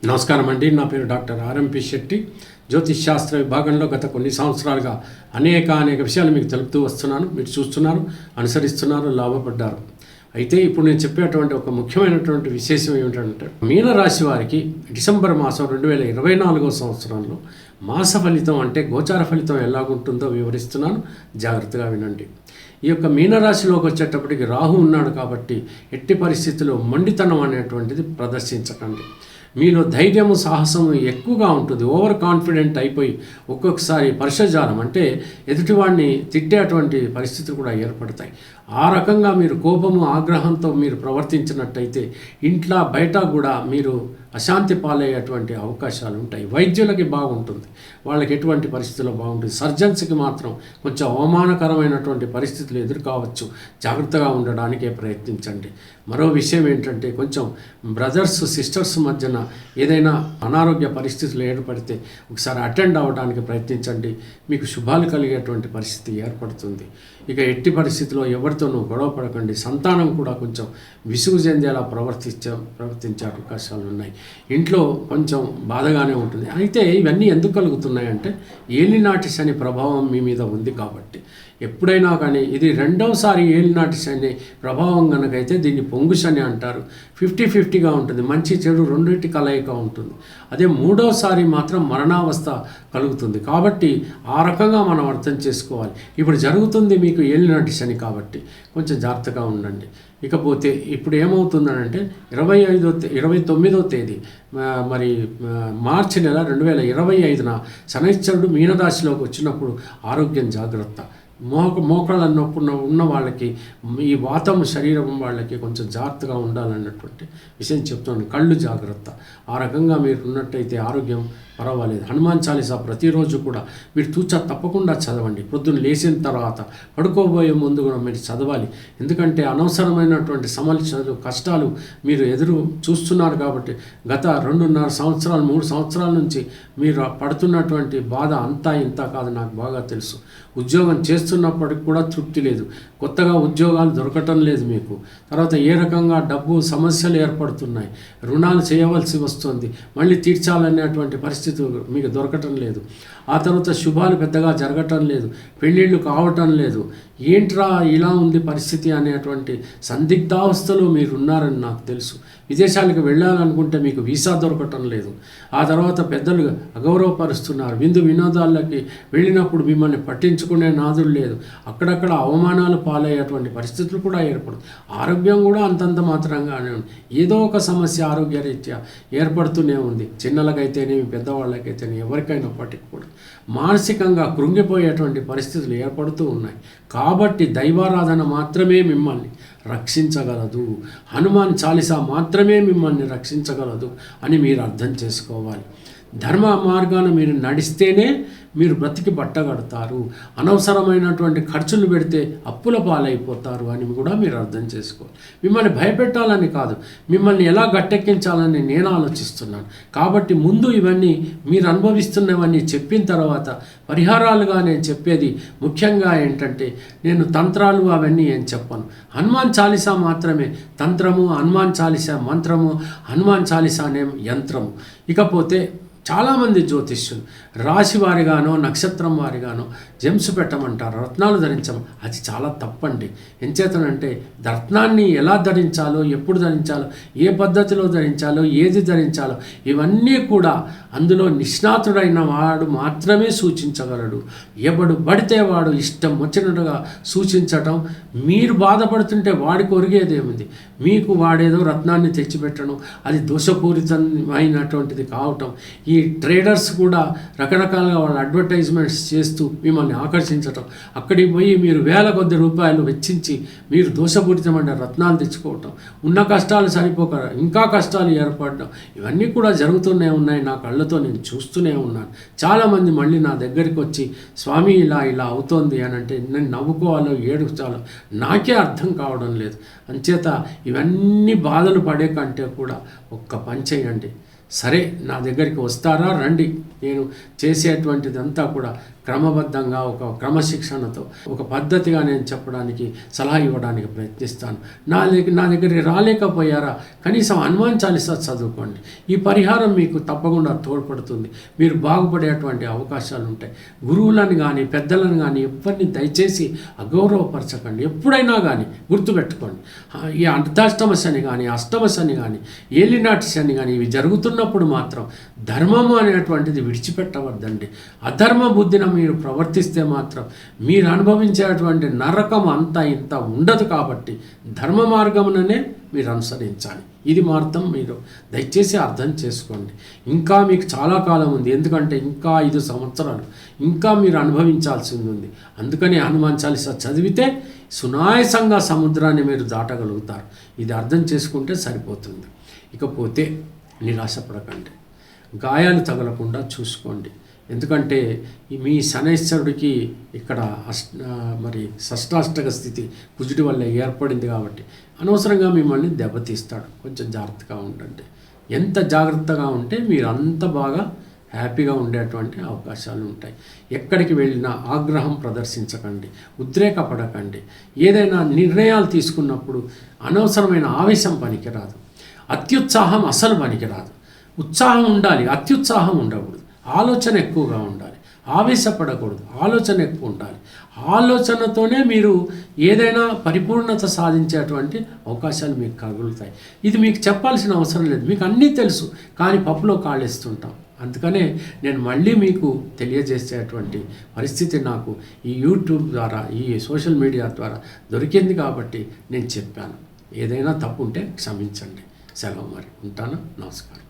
నమస్కారం అండి. నా పేరు డాక్టర్ ఆర్ఎంపి శెట్టి. జ్యోతిష్ శాస్త్ర విభాగంలో గత కొన్ని సంవత్సరాలుగా అనేక విషయాలు మీకు తెలుపుతూ వస్తున్నాను. మీరు చూస్తున్నారు, అనుసరిస్తున్నారు, లాభపడ్డారు. అయితే ఇప్పుడు నేను చెప్పేటువంటి ఒక ముఖ్యమైనటువంటి విశేషం ఏమిటంటే, మీనరాశి వారికి డిసెంబర్ మాసం 2024 సంవత్సరంలో మాస ఫలితం అంటే గోచార ఫలితం ఎలాగుంటుందో వివరిస్తున్నాను. జాగ్రత్తగా వినండి. ఈ యొక్క మీనరాశిలోకి వచ్చేటప్పటికి రాహు ఉన్నాడు కాబట్టి ఎట్టి పరిస్థితుల్లో మొండితనం అనేటువంటిది ప్రదర్శించకండి. మీలో ధైర్యము సాహసము ఎక్కువగా ఉంటుంది. ఓవర్ కాన్ఫిడెంట్ అయిపోయి ఒక్కొక్కసారి పరుషజాలం అంటే ఎదుటివాడిని తిట్టేటువంటి పరిస్థితులు కూడా ఏర్పడతాయి. ఆ రకంగా మీరు కోపము ఆగ్రహంతో మీరు ప్రవర్తించినట్టయితే ఇంట్లో బయట కూడా మీరు అశాంతి పాలయ్యేటువంటి అవకాశాలు ఉంటాయి. వైద్యులకి బాగుంటుంది, వాళ్ళకి ఎటువంటి పరిస్థితుల్లో బాగుంటుంది. సర్జన్స్కి మాత్రం కొంచెం అవమానకరమైనటువంటి పరిస్థితులు ఎదుర్కోవచ్చు. జాగ్రత్తగా ఉండడానికే ప్రయత్నించండి. మరో విషయం ఏంటంటే, కొంచెం బ్రదర్స్ సిస్టర్స్ మధ్యన ఏదైనా అనారోగ్య పరిస్థితులు ఏర్పడితే ఒకసారి అటెండ్ అవ్వడానికి ప్రయత్నించండి. మీకు శుభాలు కలిగేటువంటి పరిస్థితి ఏర్పడుతుంది. ఇక ఎట్టి పరిస్థితిలో ఎవరితోనూ గొడవ పడకండి. సంతానం కూడా కొంచెం విసుగు చెందేలా ప్రవర్తించే అవకాశాలు ఉన్నాయి. ఇంట్లో కొంచెం బాధగానే ఉంటుంది. అయితే ఇవన్నీ ఎందుకు కలుగుతున్నాయంటే, ఏలినాటి శని ప్రభావం మీ మీద ఉంది కాబట్టి. ఎప్పుడైనా కానీ ఇది రెండవసారి ఏలినాటి శని ప్రభావం కనుకైతే దీన్ని పొంగు శని అంటారు. 50-50గా ఉంటుంది, మంచి చెడు రెండింటి కలయిక ఉంటుంది. అదే మూడవసారి మాత్రం మరణావస్థ కలుగుతుంది. కాబట్టి ఆ రకంగా మనం అర్థం చేసుకోవాలి. ఇప్పుడు జరుగుతుంది మీకు ఏలినాటి శని కాబట్టి కొంచెం జాగ్రత్తగా ఉండండి. ఇకపోతే ఇప్పుడు ఏమవుతుందనంటే 29వ తేదీ మరి మార్చి నెల 2025న శనైశ్వరుడు మీనరాశిలోకి వచ్చినప్పుడు ఆరోగ్యం జాగ్రత్త. మోకాళ్ళ నొప్పి ఉన్న వాళ్ళకి, ఈ వాతం శరీరం వాళ్ళకి కొంచెం జాగ్రత్తగా ఉండాలన్నటువంటి విషయం చెప్తున్నాను. కళ్ళు జాగ్రత్త. ఆ రకంగా మీరు ఉన్నట్టయితే ఆరోగ్యం పర్వాలేదు. హనుమాన్ చాలీసా ప్రతిరోజు కూడా మీరు తప్పకుండా చదవండి. పొద్దున్న లేచిన తర్వాత పడుకోబోయే ముందు కూడా మీరు చదవాలి. ఎందుకంటే అనవసరమైనటువంటి సమస్యలు, కష్టాలు మీరు ఎదురు చూస్తున్నారు కాబట్టి గత 2.5 సంవత్సరాలు 3 సంవత్సరాల నుంచి మీరు పడుతున్నటువంటి బాధ అంతా ఇంత కాదు, నాకు బాగా తెలుసు. ఉద్యోగం చేస్తున్నప్పటికి కూడా తృప్తి లేదు, కొత్తగా ఉద్యోగాలు దొరకటం లేదు మీకు. తర్వాత ఏ రకంగా డబ్బు సమస్యలు ఏర్పడుతున్నాయి, రుణాలు చేయవలసి వస్తుంది, మళ్ళీ తీర్చాలనేటువంటి పరిస్థితి మీకు దొరకటం లేదు. ఆ తర్వాత శుభాలు పెద్దగా జరగటం లేదు, పెళ్ళిళ్ళు కావటం లేదు. ఏంట్రా ఇలా ఉంది పరిస్థితి అనేటువంటి సందిగ్ధావస్థలో మీరు ఉన్నారని నాకు తెలుసు. విదేశాలకు వెళ్ళాలనుకుంటే మీకు వీసా దొరకటం లేదు. ఆ తర్వాత పెద్దలు అగౌరవపరుస్తున్నారు. వినోదాలకి వెళ్ళినప్పుడు మిమ్మల్ని పట్టించుకునే నాదులు లేదు. అక్కడక్కడ అవమానాలు పాలయ్యేటువంటి పరిస్థితులు కూడా ఏర్పడుతుంది. ఆరోగ్యం కూడా అంతంత మాత్రంగానే ఉంది. ఏదో ఒక సమస్య ఆరోగ్యరీత్యా ఏర్పడుతూనే ఉంది. చిన్నలకైతేనేమి పెద్దవాళ్ళకైతేనే ఎవరికైనప్పటికీ కూడా మానసికంగా కృంగిపోయేటువంటి పరిస్థితులు ఏర్పడుతూ ఉన్నాయి. కాబట్టి దైవారాధన మాత్రమే మిమ్మల్ని రక్షించగలదు. హనుమాన్ చాలీసా మాత్రమే మిమ్మల్ని రక్షించగలదు అని మీరు అర్థం చేసుకోవాలి. ధర్మ మార్గాన మీరు నడిస్తేనే మీరు బ్రతికి బట్టగడతారు. అనవసరమైనటువంటి ఖర్చులు పెడితే అప్పుల పాలైపోతారు అని కూడా మీరు అర్థం చేసుకోవాలి. మిమ్మల్ని భయపెట్టాలని కాదు, మిమ్మల్ని ఎలా గట్టెక్కించాలని నేను ఆలోచిస్తున్నాను. కాబట్టి ముందు ఇవన్నీ మీరు అనుభవిస్తున్నవన్నీ చెప్పిన తర్వాత పరిహారాలుగా నేను చెప్పేది ముఖ్యంగా ఏంటంటే, నేను తంత్రాలు అవన్నీ ఏం చెప్పను. హనుమాన్ చాలీసా మాత్రమే తంత్రము, హనుమాన్ చాలీసా మంత్రము, హనుమాన్ చాలీసా అనే యంత్రము. ఇకపోతే చాలామంది జ్యోతిష్యులు రాశి వారిగానో నక్షత్రం వారిగానో జెమ్స్ పెట్టమంటారు, రత్నాలు ధరించము. అది చాలా తప్పండి. ఎంచేతనంటే రత్నాన్ని ఎలా ధరించాలో, ఎప్పుడు ధరించాలో, ఏ పద్ధతిలో ధరించాలో, ఏది ధరించాలో ఇవన్నీ కూడా అందులో నిష్ణాతుడైన వాడు మాత్రమే సూచించగలడు. ఎవడు పడితే వాడు ఇష్టం వచ్చినట్టుగా సూచించటం, మీరు బాధపడుతుంటే వాడికి ఒరిగేదేముంది? మీకు వాడేదో రత్నాన్ని తెచ్చిపెట్టడం, అది దోషపూరితమైనటువంటిది కావటం. ఈ ట్రేడర్స్ కూడా రకరకాలుగా వాళ్ళ అడ్వర్టైజ్మెంట్స్ చేస్తూ మిమ్మల్ని ఆకర్షించటం, అక్కడికి పోయి మీరు వేల కొద్ది రూపాయలు వెచ్చించి మీరు దోషపూరితమైన రత్నాలు తెచ్చుకోవటం, ఉన్న కష్టాలు సరిపోక ఇంకా కష్టాలు ఏర్పడడం, ఇవన్నీ కూడా జరుగుతూనే ఉన్నాయి. నా కళ్ళతో నేను చూస్తూనే ఉన్నాను. చాలామంది మళ్ళీ నా దగ్గరికి వచ్చి స్వామి ఇలా అవుతోంది అని అంటే నేను నవ్వుకోవాలో ఏడుచాలో నాకే అర్థం కావడం లేదు. అంచేత ఇవన్నీ బాధలు పడే కంటే కూడా ఒక్క పని చేయండి. సరే, నా దగ్గరికి వస్తారా? రండి. నేను చేసేటువంటిదంతా కూడా క్రమబద్ధంగా ఒక క్రమశిక్షణతో ఒక పద్ధతిగా నేను చెప్పడానికి సలహా ఇవ్వడానికి ప్రయత్నిస్తాను. నా దగ్గరికి రాలేకపోయారా, కనీసం హనుమాన్ చాలీసా చదువుకోండి. ఈ పరిహారం మీకు తప్పకుండా తోడ్పడుతుంది. మీరు బాగుపడేటువంటి అవకాశాలు ఉంటాయి. గురువులను కానీ పెద్దలను కానీ ఎవరిని దయచేసి అగౌరవపరచకండి. ఎప్పుడైనా కానీ గుర్తుపెట్టుకోండి, ఈ అర్ధాష్టమ శని కానీ అష్టమ శని కానీ ఏలినాటి శని కానీ ఇవి జరుగుతున్నప్పుడు మాత్రం ధర్మము అనేటువంటిది విడిచిపెట్టవద్దండి. అధర్మ బుద్ధిన మీరు ప్రవర్తిస్తే మాత్రం మీరు అనుభవించేటువంటి నరకం అంతా ఇంత ఉండదు. కాబట్టి ధర్మ మార్గముననే మీరు అనుసరించాలి. ఇది మాత్రం మీరు దయచేసి అర్థం చేసుకోండి. ఇంకా మీకు చాలా కాలం ఉంది, ఎందుకంటే ఇంకా 5 సంవత్సరాలు ఇంకా మీరు అనుభవించాల్సింది ఉంది. అందుకని హనుమాన్ చాలీసా చదివితే సునాయాసంగా సముద్రాన్ని మీరు దాటగలుగుతారు. ఇది అర్థం చేసుకుంటే సరిపోతుంది. ఇకపోతే నిరాశపడకండి, గాయాలు తగలకుండా చూసుకోండి. ఎందుకంటే మీ శనైశ్వరుడికి ఇక్కడ మరి షష్టాష్టక స్థితి కుజుడి వల్ల ఏర్పడింది కాబట్టి అనవసరంగా మిమ్మల్ని దెబ్బతీస్తాడు. కొంచెం జాగ్రత్తగా ఉండండి. ఎంత జాగ్రత్తగా ఉంటే మీరు అంత బాగా హ్యాపీగా ఉండేటువంటి అవకాశాలు ఉంటాయి. ఎక్కడికి వెళ్ళినా ఆగ్రహం ప్రదర్శించకండి, ఉద్రేకపడకండి. ఏదైనా నిర్ణయాలు తీసుకున్నప్పుడు అనవసరమైన ఆవేశం పనికిరాదు, అత్యుత్సాహం అసలు పనికిరాదు. ఉత్సాహం ఉండాలి, అత్యుత్సాహం ఉండకూడదు. ఆలోచన ఎక్కువగా ఉండాలి, ఆవేశపడకూడదు, ఆలోచన ఎక్కువ ఉండాలి. ఆలోచనతోనే మీరు ఏదైనా పరిపూర్ణత సాధించేటువంటి అవకాశాలు మీకు కలుగుతాయి. ఇది మీకు చెప్పాల్సిన అవసరం లేదు, మీకు అన్నీ తెలుసు. కానీ పప్పులో కాళ్ళేస్తుంటాం. అందుకనే నేను మళ్ళీ మీకు తెలియజేసేటువంటి పరిస్థితి నాకు ఈ యూట్యూబ్ ద్వారా, ఈ సోషల్ మీడియా ద్వారా దొరికింది కాబట్టి నేను చెప్పాను. ఏదైనా తప్పు ఉంటే క్షమించండి. సెలవు, మరి ఉంటాను. నమస్కారం.